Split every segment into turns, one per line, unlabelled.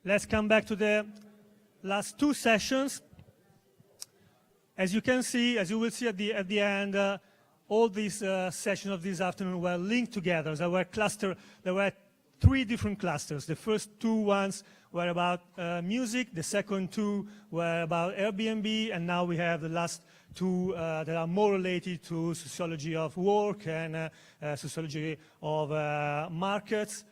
Let's come back to the last two sessions. As you can see, as you will see at the end, all these sessions of this afternoon were linked together. There were three different clusters. The first two ones were about music, the second two were about Airbnb, and now we have the last two that are more related to sociology of work and sociology of markets.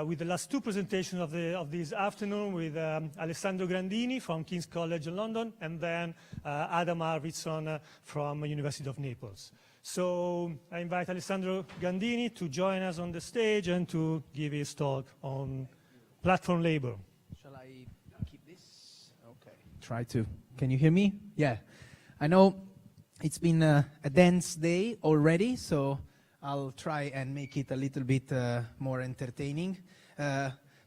With the last two presentations of this afternoon with Alessandro Gandini from King's College in London, and then Adam Arvidsson from University of Naples. So I invite Alessandro Gandini to join us on the stage and to give his talk on platform labor.
Shall I keep this? Okay. Try to. Can you hear me? Yeah. I know it's been a dense day already, so I'll try and make it a little bit more entertaining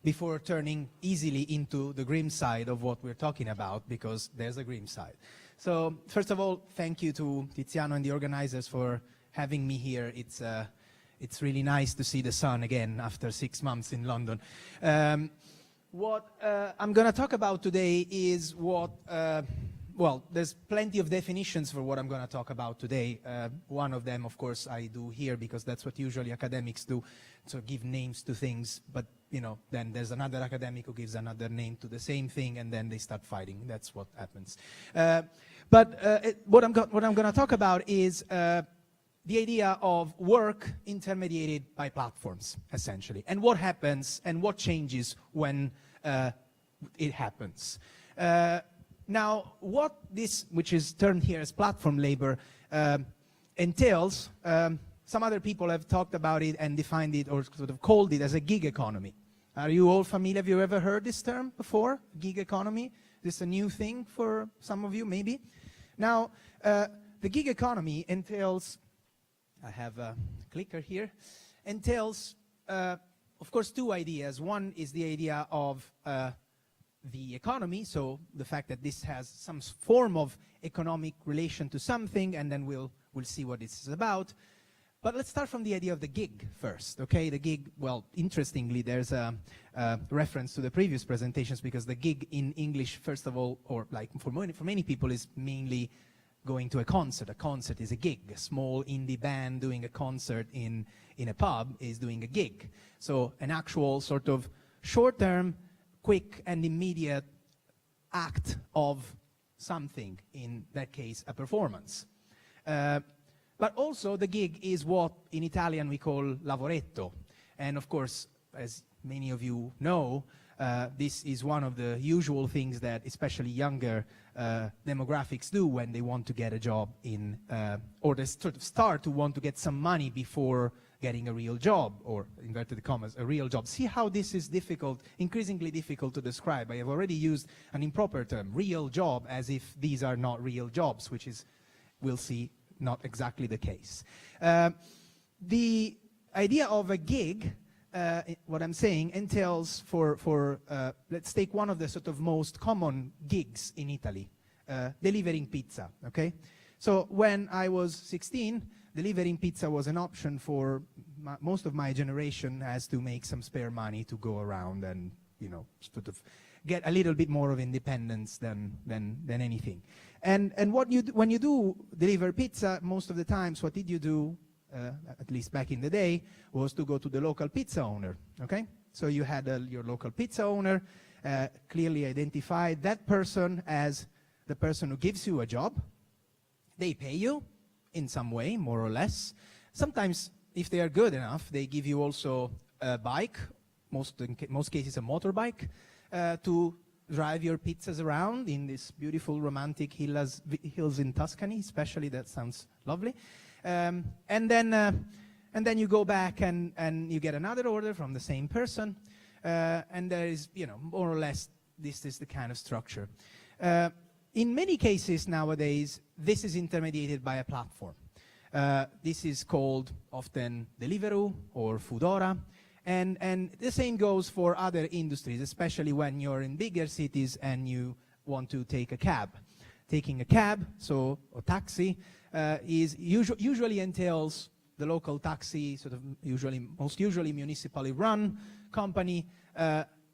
before turning easily into the grim side of what we're talking about, because there's a grim side. So first of all, thank you to Tiziano and the organizers for having me here. It's really nice to see the sun again after 6 months in London. What I'm going to talk about today is what well, there's plenty of definitions for what I'm going to talk about today. One of them, of course, I do here because that's what usually academics do, so give names to things, but you know, then there's another academic who gives another name to the same thing, and then they start fighting. That's what happens. What I'm going to talk about is the idea of work intermediated by platforms, essentially, and what happens and what changes when it happens. Now, what this, which is termed here as platform labor, entails, some other people have talked about it and defined it or sort of called it as a gig economy. Are you all familiar? Have you ever heard this term before, gig economy? Is this a new thing for some of you, maybe? Now, the gig economy entails, I have a clicker here, entails, of course, two ideas. One is the idea of the economy, so the fact that this has some form of economic relation to something, and then we'll see what this is about. But let's start from the idea of the gig first, okay? The gig, well, interestingly, there's a reference to the previous presentations, because the gig in English, first of all, or like for many people, is mainly going to a concert. A concert is a gig. A small indie band doing a concert in a pub is doing a gig. So an actual sort of short-term, quick and immediate act of something, in that case a performance. But also the gig is what in Italian we call lavoretto, and of course, as many of you know, this is one of the usual things that especially younger demographics do when they want to get a job in, or they sort of start to want to get some money before getting a real job, or inverted commas, a real job. See how this is difficult, increasingly difficult to describe. I have already used an improper term, real job, as if these are not real jobs, which is, we'll see, not exactly the case. The idea of a gig, what I'm saying, entails let's take one of the sort of most common gigs in Italy, delivering pizza, okay? So when I was 16, delivering pizza was an option for most of my generation, as to make some spare money to go around and, you know, sort of get a little bit more of independence than anything. And when you do deliver pizza, most of the times, what did you do, at least back in the day, was to go to the local pizza owner, okay? So you had your local pizza owner, clearly identified that person as the person who gives you a job. They pay you in some way, more or less. Sometimes, if they are good enough, they give you also a bike, in most cases a motorbike, to drive your pizzas around in this beautiful romantic hills in Tuscany, especially. That sounds lovely. And then you go back and you get another order from the same person, and there is, you know, more or less, this is the kind of structure. In many cases nowadays, this is intermediated by a platform. This is called often Deliveroo or Foodora, and the same goes for other industries, especially when you're in bigger cities and you want to take a cab. Taking a cab, so a taxi, is usually entails the local taxi, sort of most usually municipally run company,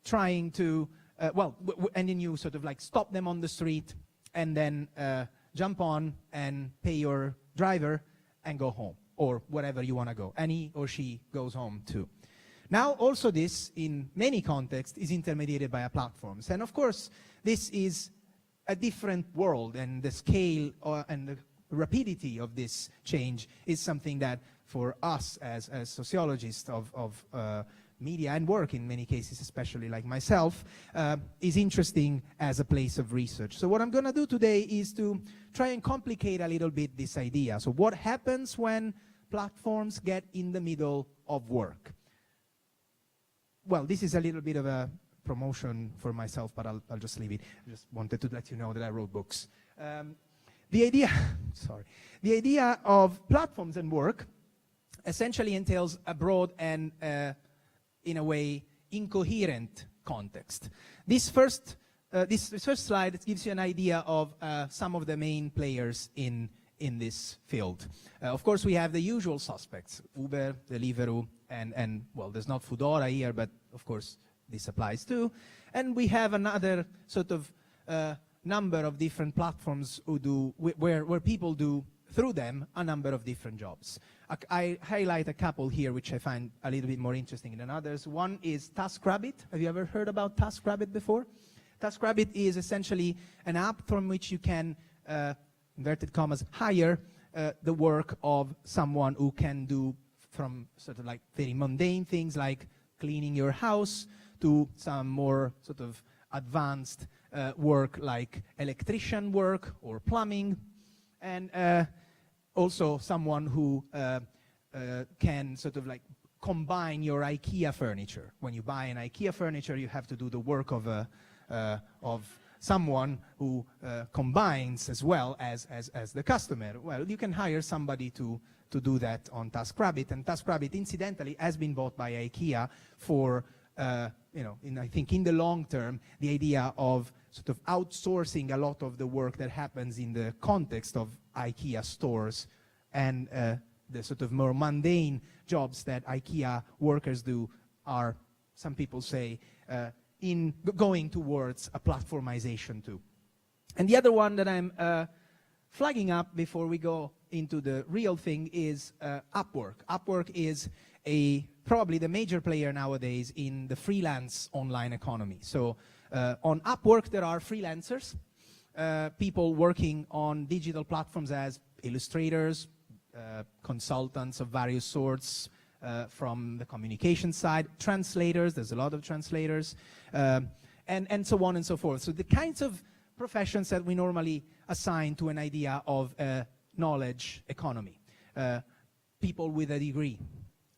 trying to and then you sort of like stop them on the street and then jump on and pay your driver and go home, or wherever you want to go. And he or she goes home too. Now, also this, in many contexts, is intermediated by platforms. And of course, this is a different world, and the scale and the rapidity of this change is something that, for us as sociologists of media and work in many cases, especially like myself, is interesting as a place of research. So what I'm going to do today is to try and complicate a little bit this idea. So what happens when platforms get in the middle of work? Well, this is a little bit of a promotion for myself, but I'll just leave it. I just wanted to let you know that I wrote books. The idea of platforms and work essentially entails a broad and, in a way, incoherent context. This first slide gives you an idea of some of the main players in this field. Of course, we have the usual suspects: Uber, Deliveroo, and well, there's not Foodora here, but of course this applies too. And we have another sort of number of different platforms where people do through them a number of different jobs. I highlight a couple here which I find a little bit more interesting than others. One is TaskRabbit. Have you ever heard about TaskRabbit before? TaskRabbit is essentially an app from which you can, inverted commas, hire the work of someone who can do from sort of like very mundane things like cleaning your house to some more sort of advanced work like electrician work or plumbing, and also someone who can sort of like combine your IKEA furniture. When you buy an IKEA furniture, you have to do the work of someone who combines as well as the customer. Well, you can hire somebody to do that on TaskRabbit, and TaskRabbit incidentally has been bought by IKEA for I think in the long term, the idea of sort of outsourcing a lot of the work that happens in the context of IKEA stores and the sort of more mundane jobs that IKEA workers do are, some people say, in going towards a platformization too. And the other one that I'm flagging up before we go into the real thing is Upwork. Upwork is probably the major player nowadays in the freelance online economy. So on Upwork there are freelancers, people working on digital platforms as illustrators, consultants of various sorts from the communication side, translators, there's a lot of translators, and so on and so forth. So the kinds of professions that we normally assign to an idea of knowledge economy, people with a degree.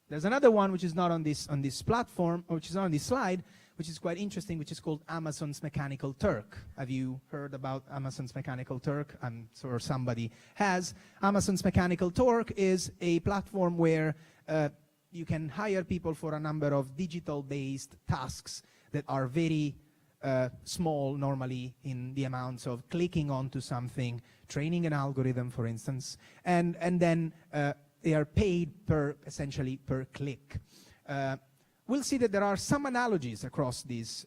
There's another one which is not on this platform, or which is not on this slide, which is quite interesting, which is called Amazon's Mechanical Turk. Have you heard about Amazon's Mechanical Turk? I'm sure somebody has. Amazon's Mechanical Turk is a platform where you can hire people for a number of digital-based tasks that are very small normally in the amounts of clicking onto something, training an algorithm, for instance, and then they are paid essentially per click. We'll see that there are some analogies across these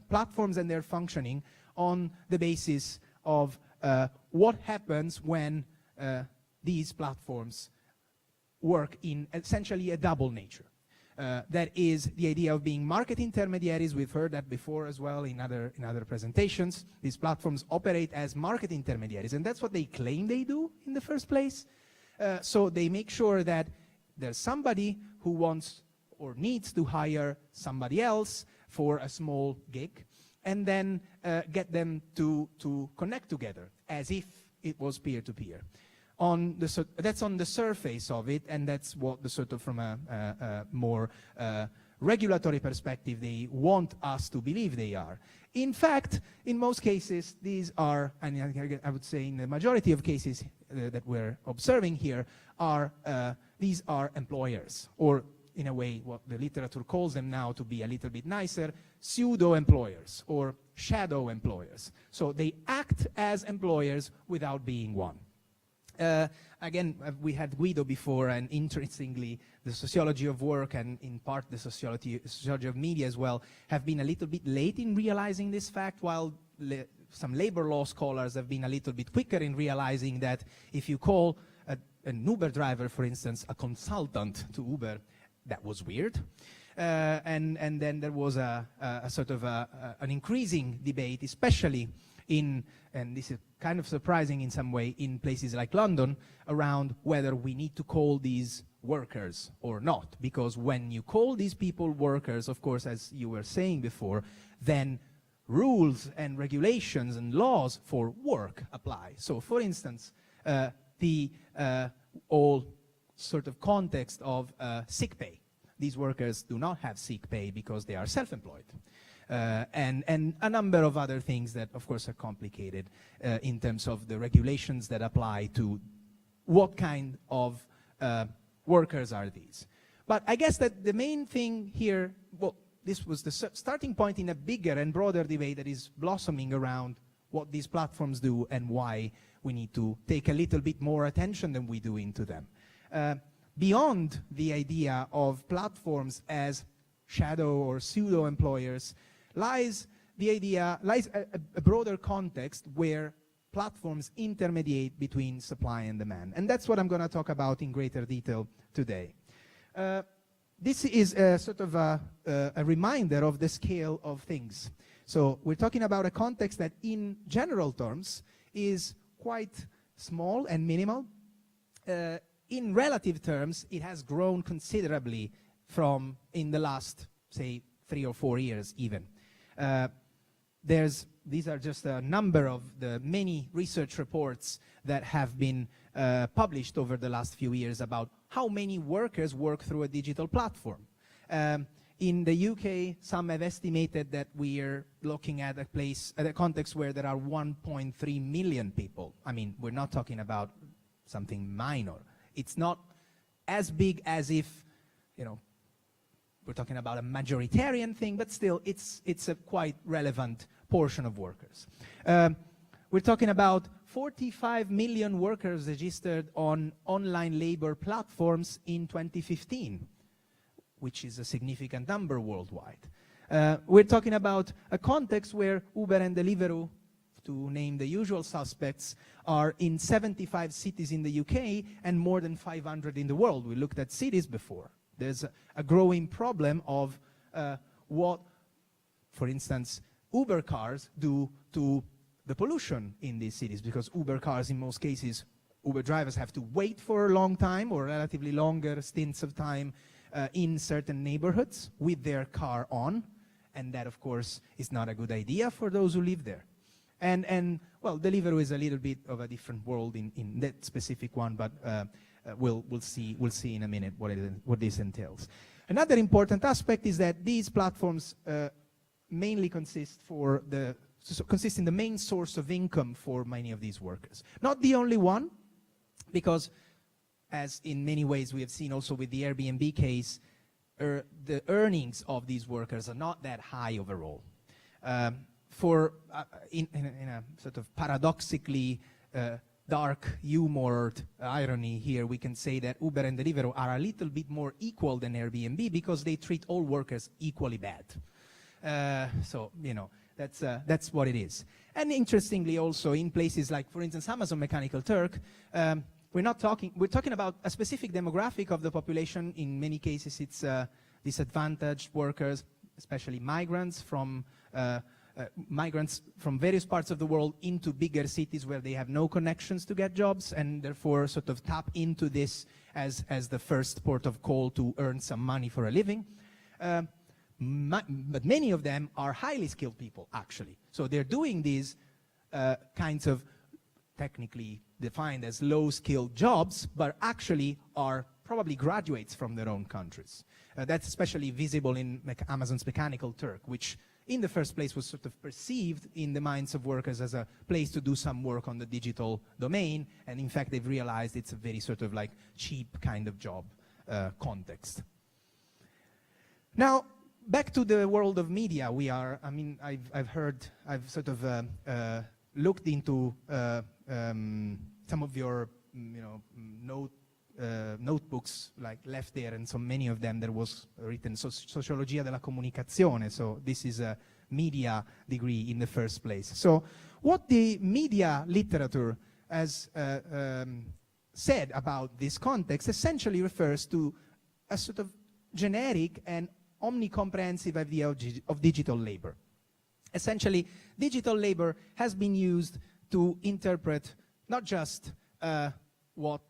platforms, and they're functioning on the basis of what happens when these platforms work in essentially a double nature. That is the idea of being market intermediaries. We've heard that before as well in other presentations. These platforms operate as market intermediaries, and that's what they claim they do in the first place. So they make sure that there's somebody who wants or needs to hire somebody else for a small gig, and then get them to connect together as if it was peer-to-peer. That's on the surface of it, and that's what the sort of from a more regulatory perspective they want us to believe they are. In fact, in most cases, these are, and I would say in the majority of cases that we're observing here, these are employers, or in a way what the literature calls them now, to be a little bit nicer, pseudo-employers or shadow employers. So they act as employers without being one. Again, we had Guido before, and interestingly, the sociology of work and in part the sociology of media as well have been a little bit late in realizing this fact, while some labor law scholars have been a little bit quicker in realizing that if you call an Uber driver, for instance, a consultant to Uber, that was weird. And then there was a sort of an increasing debate, especially in, and this is kind of surprising in some way, in places like London, around whether we need to call these workers or not. Because when you call these people workers, of course, as you were saying before, then rules and regulations and laws for work apply. So, for instance, the whole sort of context of sick pay. These workers do not have sick pay because they are self-employed. And a number of other things that, of course, are complicated in terms of the regulations that apply to what kind of workers are these. But I guess that the main thing here, well, this was the starting point in a bigger and broader debate that is blossoming around what these platforms do and why we need to take a little bit more attention than we do into them. Beyond the idea of platforms as shadow or pseudo employers lies a broader context where platforms intermediate between supply and demand. And that's what I'm going to talk about in greater detail today. This is a sort of a reminder of the scale of things. So we're talking about a context that in general terms is quite small and minimal. In relative terms, it has grown considerably from in the last, say, 3 or 4 years even. These are just a number of the many research reports that have been published over the last few years about how many workers work through a digital platform. In the UK, some have estimated that we are looking at a context where there are 1.3 million people. I mean, we're not talking about something minor. It's not as big as if, you know, we're talking about a majoritarian thing, but still, it's a quite relevant portion of workers. We're talking about 45 million workers registered on online labor platforms in 2015, which is a significant number worldwide. We're talking about a context where Uber and Deliveroo, to name the usual suspects, are in 75 cities in the UK and more than 500 in the world. We looked at cities before. There's a growing problem of what, for instance, Uber cars do to the pollution in these cities, because Uber cars, in most cases, Uber drivers have to wait for a long time or relatively longer stints of time in certain neighborhoods with their car on, and that, of course, is not a good idea for those who live there. And well, Deliveroo is a little bit of a different world in that specific one, but we'll see in a minute what this entails. Another important aspect is that these platforms mainly consist in the main source of income for many of these workers. Not the only one, because as in many ways we have seen also with the Airbnb case, the earnings of these workers are not that high overall. In a sort of paradoxically dark humored irony here, we can say that Uber and Deliveroo are a little bit more equal than Airbnb because they treat all workers equally bad. So, you know, that's what it is. And interestingly also, in places like, for instance, Amazon Mechanical Turk, we're talking about a specific demographic of the population. In many cases, it's disadvantaged workers, especially migrants from various parts of the world into bigger cities where they have no connections to get jobs, and therefore sort of tap into this as the first port of call to earn some money for a living. But many of them are highly skilled people, actually. So they're doing these kinds of technically defined as low-skilled jobs, but actually are probably graduates from their own countries. That's especially visible in Amazon's Mechanical Turk, which in the first place was sort of perceived in the minds of workers as a place to do some work on the digital domain, and in fact they've realized it's a very sort of like cheap kind of job context. Now, back to the world of media. I've sort of looked into some of your notebooks like left there, and so many of them there was written Sociologia della Comunicazione, so this is a media degree in the first place. So what the media literature has said about this context essentially refers to a sort of generic and omnicomprehensive idea of digital labor. Essentially, digital labor has been used to interpret not just what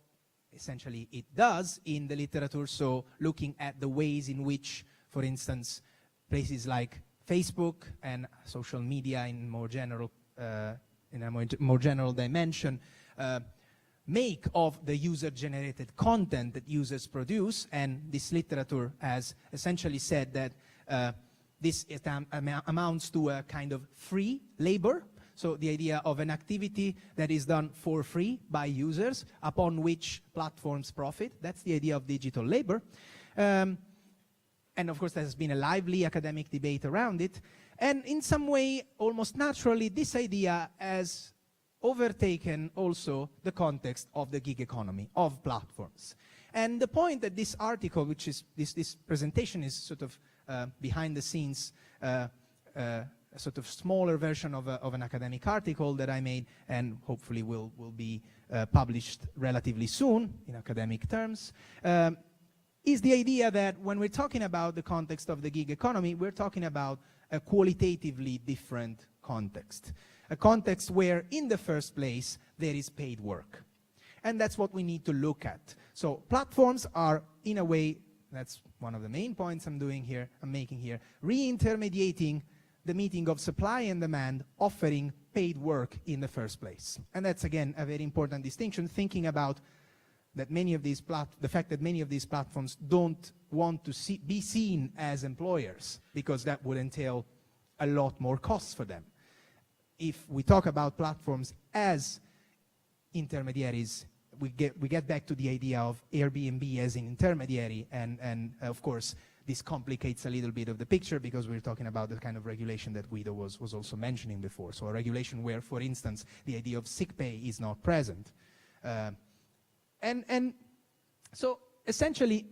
essentially it does in the literature, so looking at the ways in which, for instance, places like Facebook and social media in more general, in a more general dimension, make of the user-generated content that users produce, and this literature has essentially said that this amounts to a kind of free labor. So the idea of an activity that is done for free by users, upon which platforms profit. That's the idea of digital labor. And of course, there has been a lively academic debate around it. And in some way, almost naturally, this idea has overtaken also the context of the gig economy, of platforms. And the point that this article, which is this presentation is sort of behind the scenes, a sort of smaller version of an academic article that I made, and hopefully will be published relatively soon in academic terms, is the idea that when we're talking about the context of the gig economy, we're talking about a qualitatively different context. A context where, in the first place, there is paid work. And that's what we need to look at. So platforms are, in a way, that's one of the main points I'm making here, re-intermediating the meeting of supply and demand, offering paid work in the first place. And that's, again, a very important distinction, thinking about that the fact that many of these platforms don't want to be seen as employers, because that would entail a lot more costs for them. If we talk about platforms as intermediaries, we get back to the idea of Airbnb as an intermediary, and of course, this complicates a little bit of the picture, because we're talking about the kind of regulation that Guido was also mentioning before. So a regulation where, for instance, the idea of sick pay is not present. And so essentially,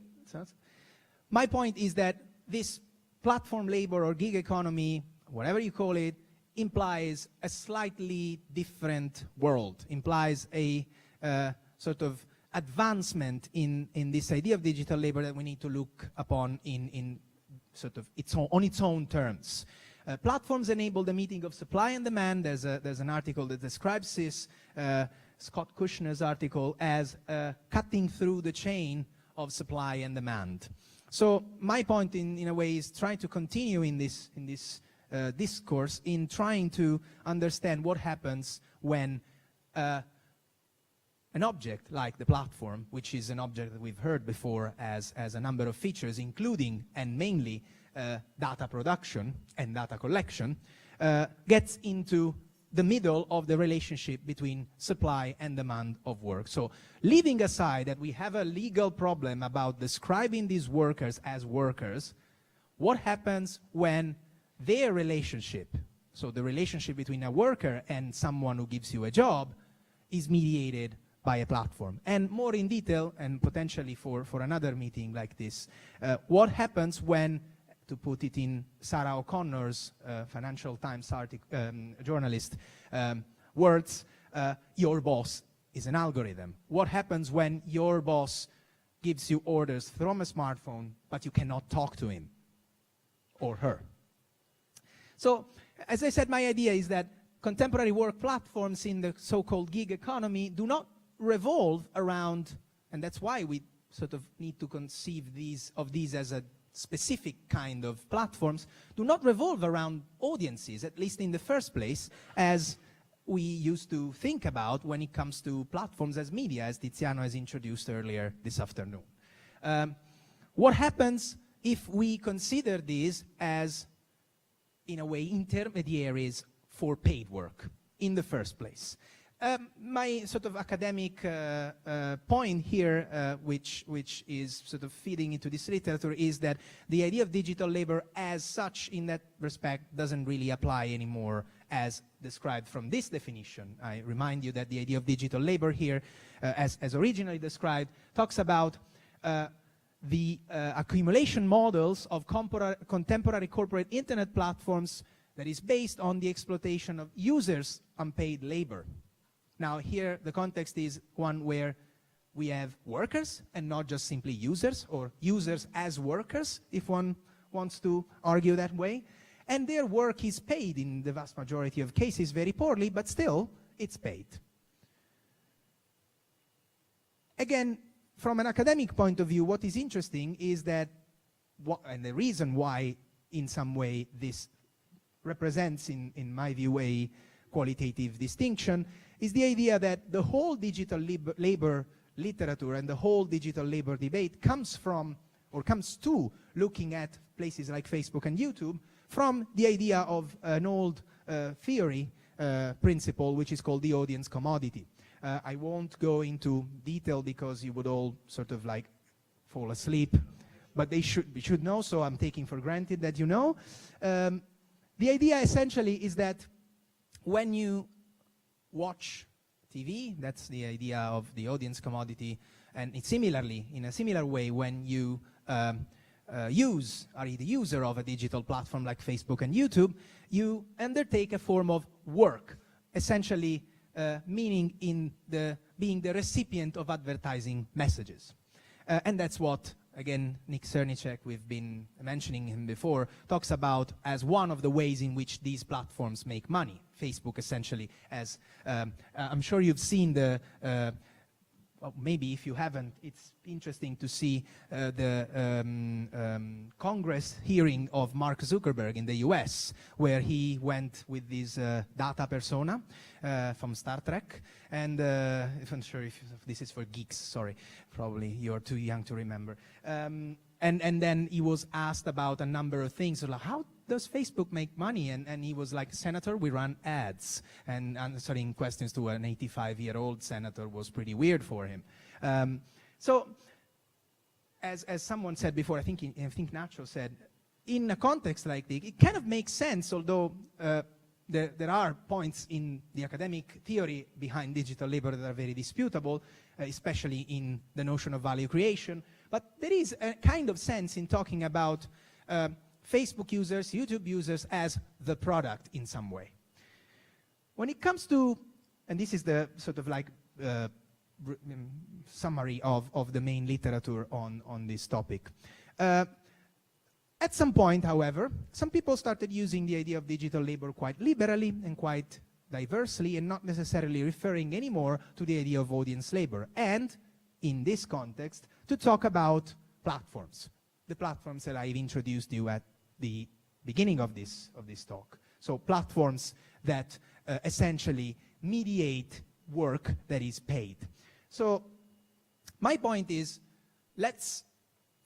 my point is that this platform labor or gig economy, whatever you call it, implies a slightly different world, implies a sort of advancement in this idea of digital labor that we need to look upon in sort of on its own terms. Platforms enable the meeting of supply and demand. There's an article that describes this, Scott Kushner's article, as cutting through the chain of supply and demand. So my point, in a way, is trying to continue in this discourse in trying to understand what happens when an object like the platform, which is an object that we've heard before as a number of features, including and mainly data production and data collection, gets into the middle of the relationship between supply and demand of work. So leaving aside that we have a legal problem about describing these workers as workers, what happens when their relationship, so the relationship between a worker and someone who gives you a job, is mediated by a platform? And more in detail, and potentially for another meeting like this, what happens when, to put it in Sarah O'Connor's Financial Times journalist words, your boss is an algorithm? What happens when your boss gives you orders from a smartphone, but you cannot talk to him or her? So, as I said, my idea is that contemporary work platforms in the so-called gig economy do not revolve around, and that's why we sort of need to conceive these as a specific kind of platforms, do not revolve around audiences, at least in the first place, as we used to think about when it comes to platforms as media, as Tiziano has introduced earlier this afternoon. What happens if we consider these as, in a way, intermediaries for paid work in the first place? My sort of academic point here, which is sort of feeding into this literature, is that the idea of digital labor as such in that respect doesn't really apply anymore as described from this definition. I remind you that the idea of digital labor here, as originally described, talks about the accumulation models of contemporary corporate internet platforms that is based on the exploitation of users' unpaid labor. Now here the context is one where we have workers and not just simply users, or users as workers, if one wants to argue that way. And their work is paid in the vast majority of cases very poorly, but still it's paid. Again, from an academic point of view, what is interesting is that, and the reason why in some way this represents, in my view, a qualitative distinction, is the idea that the whole digital labor literature and the whole digital labor debate comes from, or comes to, looking at places like Facebook and YouTube from the idea of an old theory principle, which is called the audience commodity. I won't go into detail because you would all sort of like fall asleep, but we should know, so I'm taking for granted that you know. The idea essentially is that when you watch TV, that's the idea of the audience commodity, and it's similarly, in a similar way, when you are the user of a digital platform like Facebook and YouTube, you undertake a form of work, essentially meaning being the recipient of advertising messages. And that's what, again, Nick Cernicek, we've been mentioning him before, talks about as one of the ways in which these platforms make money. Facebook essentially as, I'm sure you've seen the, well, maybe if you haven't, it's interesting to see the Congress hearing of Mark Zuckerberg in the US, where he went with this data persona from Star Trek. And if I'm sure if this is for geeks, sorry, probably you're too young to remember. And then he was asked about a number of things, like how does Facebook make money? And he was like, Senator, we run ads. And answering questions to an 85-year-old senator was pretty weird for him. So, as someone said before, I think Nacho said, in a context like this, it kind of makes sense, although there are points in the academic theory behind digital labor that are very disputable, especially in the notion of value creation. But there is a kind of sense in talking about Facebook users, YouTube users as the product in some way. When it comes to, and this is the sort of like summary of the main literature on this topic. At some point, however, some people started using the idea of digital labor quite liberally and quite diversely, and not necessarily referring anymore to the idea of audience labor. And in this context, to talk about platforms, the platforms that I've introduced you at the beginning of this talk. So platforms that essentially mediate work that is paid. So my point is, let's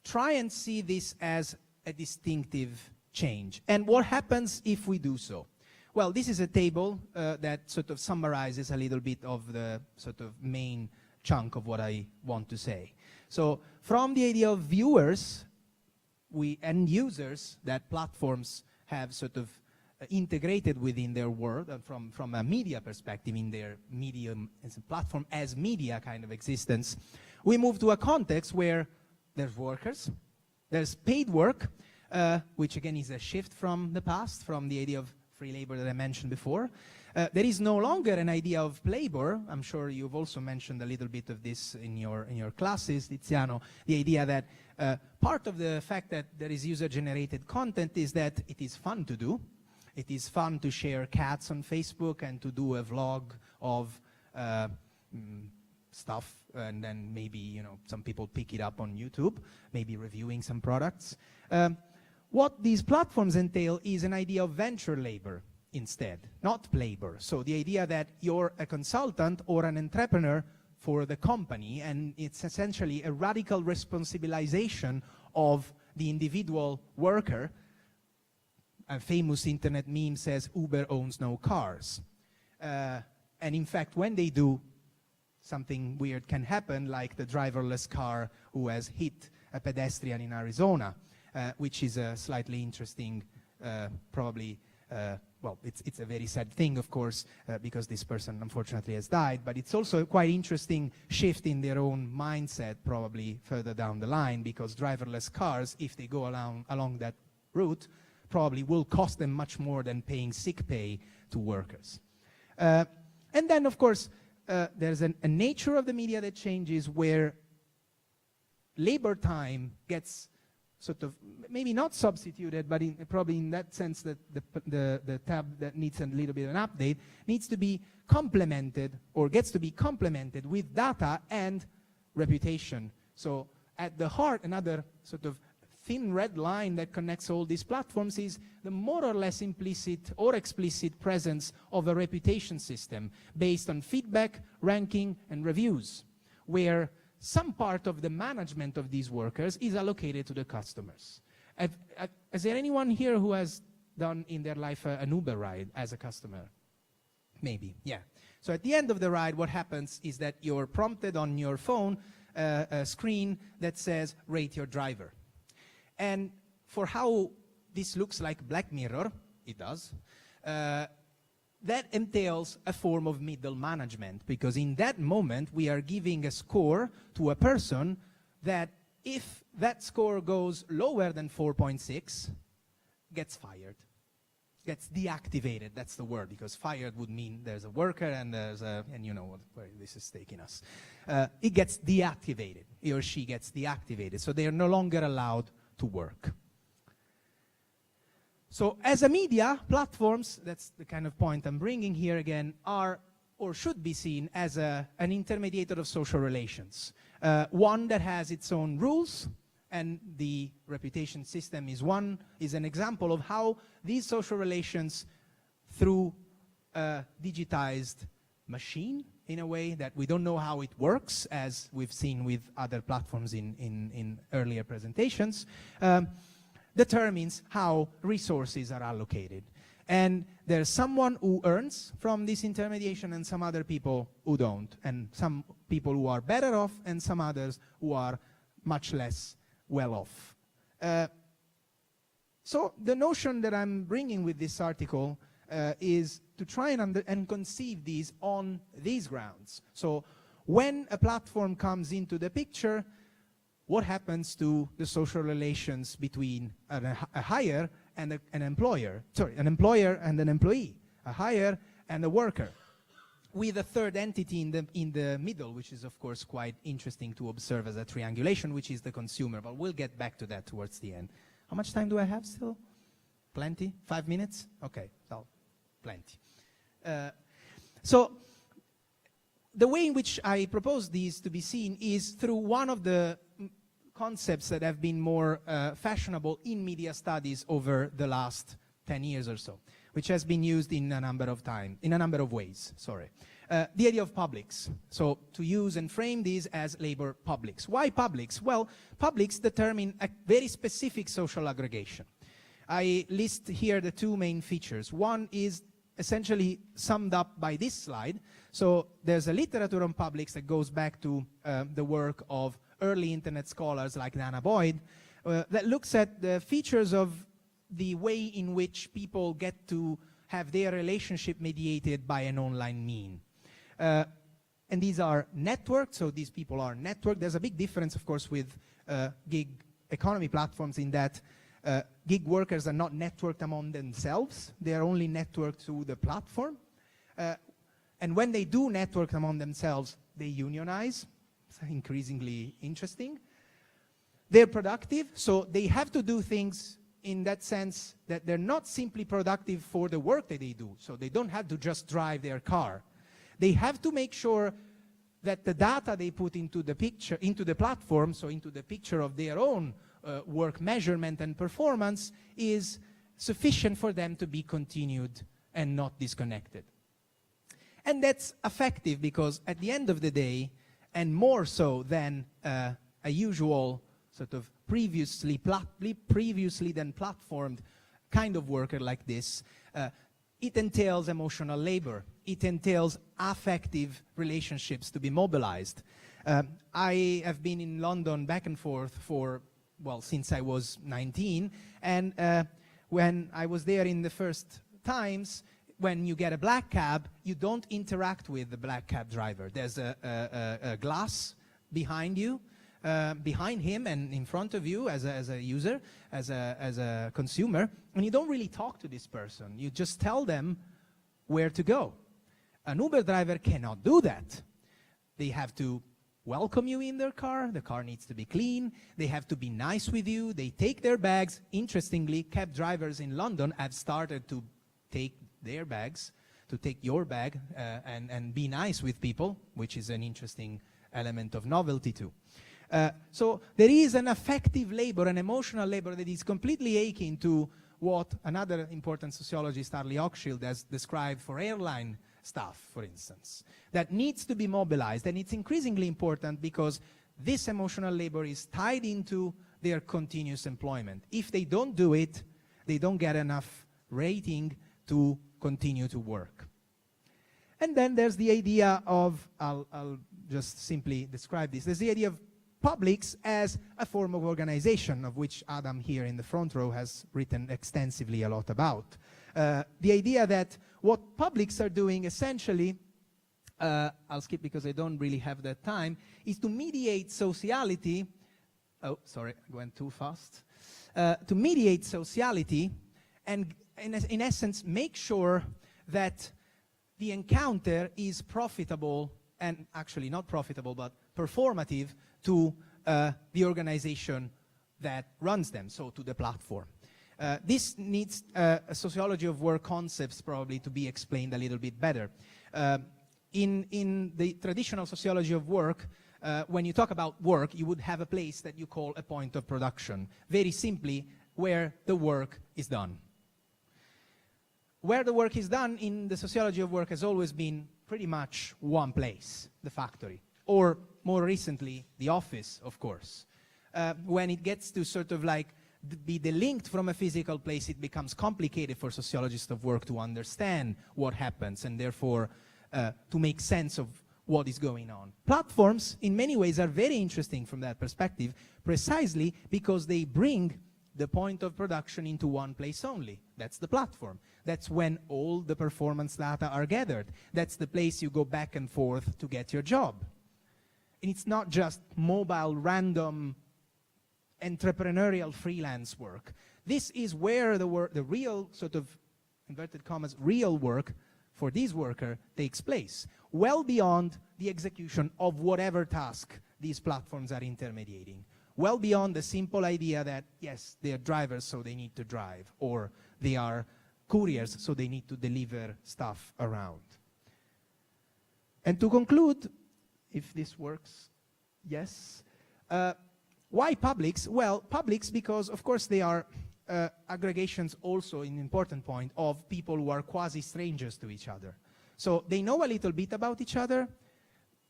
try and see this as a distinctive change. And what happens if we do so? Well, this is a table that sort of summarizes a little bit of the sort of main chunk of what I want to say. So from the idea of viewers, and users that platforms have sort of integrated within their world, and from a media perspective, in their medium as a platform as media kind of existence, we move to a context where there's workers, there's paid work, which again is a shift from the past, from the idea of free labor that I mentioned before. There is no longer an idea of labor. I'm sure you've also mentioned a little bit of this in your classes, Tiziano, the idea that part of the fact that there is user-generated content is that it is fun to do. It is fun to share cats on Facebook and to do a vlog of stuff, and then maybe some people pick it up on YouTube, maybe reviewing some products. What these platforms entail is an idea of venture labor instead, not labor. So the idea that you're a consultant or an entrepreneur for the company, and it's essentially a radical responsibilization of the individual worker. A famous internet meme says, Uber owns no cars. And in fact, when they do, something weird can happen, like the driverless car who has hit a pedestrian in Arizona, which is a slightly interesting, probably, well, it's a very sad thing, of course, because this person unfortunately has died, but it's also a quite interesting shift in their own mindset, probably further down the line, because driverless cars, if they go along that route, probably will cost them much more than paying sick pay to workers. And then, of course, there's a nature of the media that changes, where labor time gets sort of maybe not substituted, but probably in that sense that the tab that needs a little bit of an update needs to be complemented, or gets to be complemented with data and reputation. So at the heart, another sort of thin red line that connects all these platforms is the more or less implicit or explicit presence of a reputation system based on feedback, ranking, and reviews, where some part of the management of these workers is allocated to the customers. Is there anyone here who has done in their life an Uber ride as a customer? Maybe, yeah. So at the end of the ride, what happens is that you're prompted on your phone a screen that says, rate your driver. And for how this looks like Black Mirror, it does, that entails a form of middle management, because in that moment we are giving a score to a person that, if that score goes lower than 4.6, gets fired, gets deactivated. That's the word, because fired would mean there's a worker and there's a, and you know where this is taking us. It gets deactivated, he or she gets deactivated, so they are no longer allowed to work. So as a media, platforms, that's the kind of point I'm bringing here again, are or should be seen as an intermediator of social relations. One that has its own rules, and the reputation system is an example of how these social relations, through a digitized machine, in a way that we don't know how it works, as we've seen with other platforms in earlier presentations, determines how resources are allocated. And there's someone who earns from this intermediation and some other people who don't, and some people who are better off and some others who are much less well off. So the notion that I'm bringing with this article is to try and conceive these on these grounds. So when a platform comes into the picture, what happens to the social relations between a hire and an employer? Sorry, an employer and an employee, a hire and a worker, with a third entity in the middle, which is of course quite interesting to observe as a triangulation, which is the consumer. But we'll get back to that towards the end. How much time do I have still? Plenty? 5 minutes? Okay, so plenty. So the way in which I propose these to be seen is through one of the concepts that have been more fashionable in media studies over the last 10 years or so, which has been used in a number of ways, sorry. The idea of publics. So to use and frame these as labor publics. Why publics? Well, publics determine a very specific social aggregation. I list here the two main features. One is essentially summed up by this slide. So there's a literature on publics that goes back to the work of early internet scholars like Dana Boyd, that looks at the features of the way in which people get to have their relationship mediated by an online mean. And these are networked, so these people are networked. There's a big difference, of course, with gig economy platforms in that gig workers are not networked among themselves. They are only networked through the platform. And when they do network among themselves, they unionize. It's increasingly interesting. They're productive, so they have to do things in that sense that they're not simply productive for the work that they do. So they don't have to just drive their car. They have to make sure that the data they put into the picture, into the platform, so into the picture of their own work measurement and performance, is sufficient for them to be continued and not disconnected. And that's effective because at the end of the day, and more so than a usual sort of previously then platformed kind of worker like this, it entails emotional labor. It entails affective relationships to be mobilized. I have been in London back and forth for, well, since I was 19. And when I was there in the first times, when you get a black cab, you don't interact with the black cab driver. There's a glass behind you, behind him and in front of you as a user, as a consumer, and you don't really talk to this person. You just tell them where to go. An Uber driver cannot do that. They have to welcome you in their car. The car needs to be clean. They have to be nice with you. They take their bags. Interestingly, cab drivers in London have started to take their bags, to take your bag and be nice with people, which is an interesting element of novelty too. So there is an affective labor, an emotional labor that is completely akin to what another important sociologist, Arlie Hochschild, has described for airline staff, for instance, that needs to be mobilized. And it's increasingly important because this emotional labor is tied into their continuous employment. If they don't do it, they don't get enough rating to continue to work. And then there's the idea of, I'll just simply describe this, there's the idea of publics as a form of organization, of which Adam here in the front row has written extensively a lot about. The idea that what publics are doing essentially, I'll skip because I don't really have that time, is to mediate sociality. Oh, sorry, I went too fast. To mediate sociality and in essence make sure that the encounter is profitable, and actually not profitable, but performative to the organization that runs them, so to the platform. This needs a sociology of work concepts probably to be explained a little bit better. In the traditional sociology of work, when you talk about work, you would have a place that you call a point of production, very simply where the work is done. Where the work is done in the sociology of work has always been pretty much one place, the factory, or more recently, the office, of course. When it gets to sort of like be delinked from a physical place, it becomes complicated for sociologists of work to understand what happens and therefore to make sense of what is going on. Platforms, in many ways, are very interesting from that perspective, precisely because they bring the point of production into one place only. That's the platform. That's when all the performance data are gathered. That's the place you go back and forth to get your job. And it's not just mobile, random, entrepreneurial freelance work. This is where the real sort of, inverted commas, real work for this worker takes place, well beyond the execution of whatever task these platforms are intermediating. Well beyond the simple idea that, yes, they are drivers, so they need to drive, or they are couriers, so they need to deliver stuff around. And to conclude, if this works, yes. Why publics? Well, publics because, of course, they are aggregations also, an important point, of people who are quasi-strangers to each other. So they know a little bit about each other,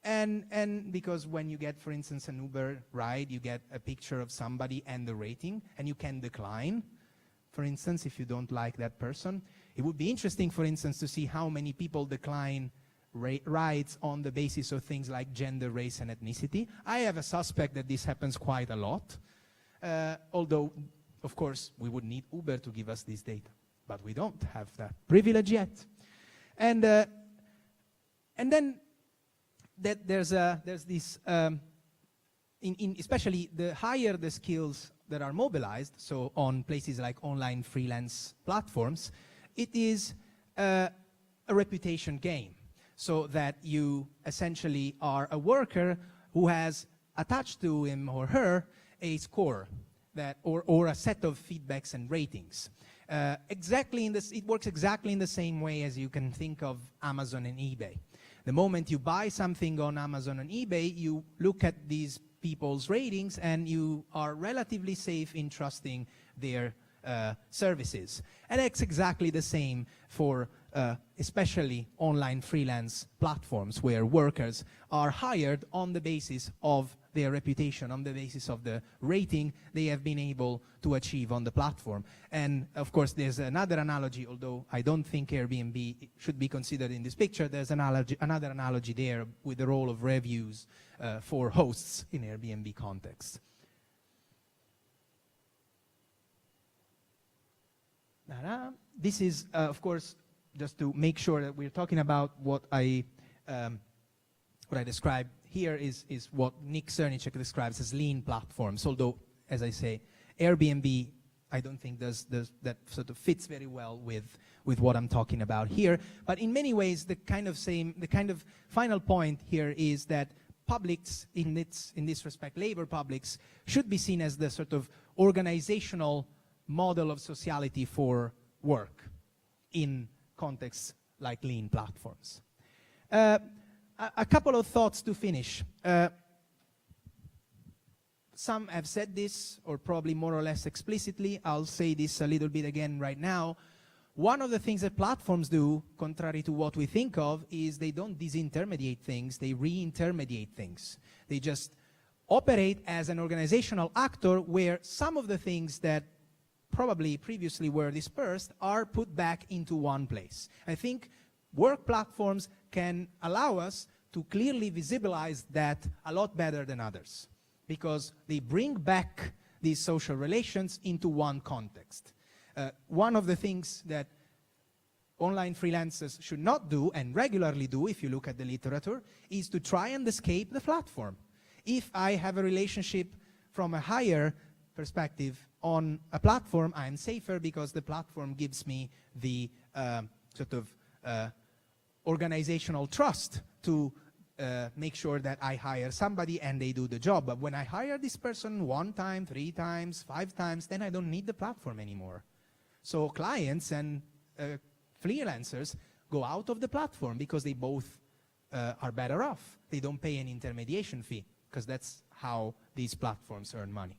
and because when you get, for instance, an Uber ride, you get a picture of somebody and the rating, and you can decline, for instance, if you don't like that person. It would be interesting, for instance, to see how many people decline rides on the basis of things like gender, race, and ethnicity. I have a suspect that this happens quite a lot, although, of course, we would need Uber to give us this data, but we don't have that privilege yet. And then there's this, especially the higher the skills that are mobilized, so on places like online freelance platforms, it is a reputation game. So that you essentially are a worker who has attached to him or her a score that, or a set of feedbacks and ratings. It works exactly in the same way as you can think of Amazon and eBay. The moment you buy something on Amazon and eBay, you look at these people's ratings and you are relatively safe in trusting their services. And it's exactly the same for especially online freelance platforms where workers are hired on the basis of their reputation, on the basis of the rating they have been able to achieve on the platform. And of course, there's another analogy, although I don't think Airbnb should be considered in this picture. There's another analogy there with the role of reviews for hosts in Airbnb context. This is, of course, just to make sure that we're talking about what I described here is what Nick Cernicek describes as lean platforms. Although, as I say, Airbnb, I don't think that sort of fits very well with what I'm talking about here. But in many ways, the kind of final point here is that publics, in this respect, labor publics, should be seen as the sort of organizational model of sociality for work in contexts like lean platforms. A couple of thoughts to finish. Some have said this, or probably more or less explicitly. I'll say this a little bit again right now. One of the things that platforms do, contrary to what we think of, is they don't disintermediate things, they re-intermediate things. They just operate as an organizational actor where some of the things that probably previously were dispersed are put back into one place. I think work platforms can allow us to clearly visibilize that a lot better than others, because they bring back these social relations into one context. One of the things that online freelancers should not do, and regularly do if you look at the literature, is to try and escape the platform. If I have a relationship from a higher perspective on a platform, I'm safer because the platform gives me the sort of organizational trust to make sure that I hire somebody and they do the job. But when I hire this person 1 time, 3 times, 5 times, then I don't need the platform anymore. So clients and freelancers go out of the platform because they both are better off. They don't pay an intermediation fee, because that's how these platforms earn money.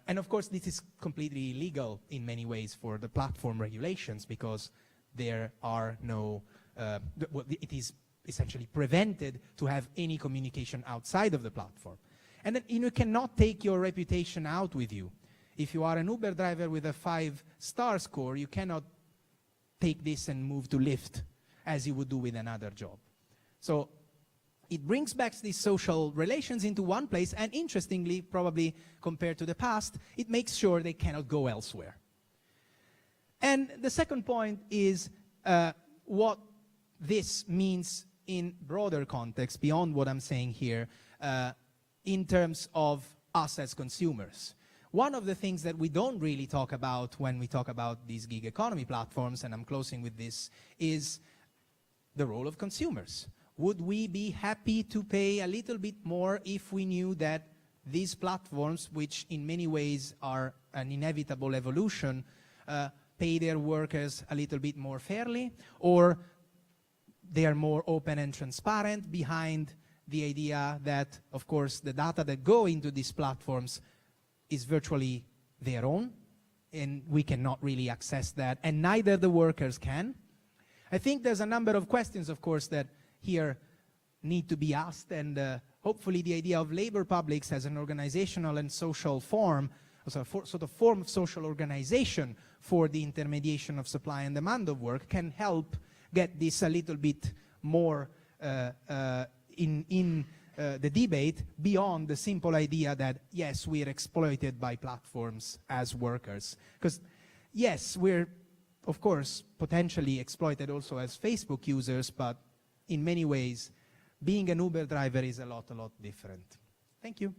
And of course, this is completely illegal in many ways for the platform regulations, because there are no, it is essentially prevented to have any communication outside of the platform. And then you cannot take your reputation out with you. If you are an Uber driver with a 5-star score, you cannot take this and move to Lyft as you would do with another job. So it brings back these social relations into one place, and interestingly, probably compared to the past, it makes sure they cannot go elsewhere. And the second point is what this means in broader context, beyond what I'm saying here, in terms of us as consumers. One of the things that we don't really talk about when we talk about these gig economy platforms, and I'm closing with this, is the role of consumers. Would we be happy to pay a little bit more if we knew that these platforms, which in many ways are an inevitable evolution, pay their workers a little bit more fairly, or they are more open and transparent behind the idea that, of course, the data that go into these platforms is virtually their own, and we cannot really access that, and neither the workers can? I think there's a number of questions, of course, that here need to be asked, and hopefully the idea of labor publics as an organizational and social form, sort of form of social organization for the intermediation of supply and demand of work, can help get this a little bit more in the debate beyond the simple idea that, yes, we are exploited by platforms as workers. Because, yes, we're, of course, potentially exploited also as Facebook users, but in many ways, being an Uber driver is a lot different. Thank you.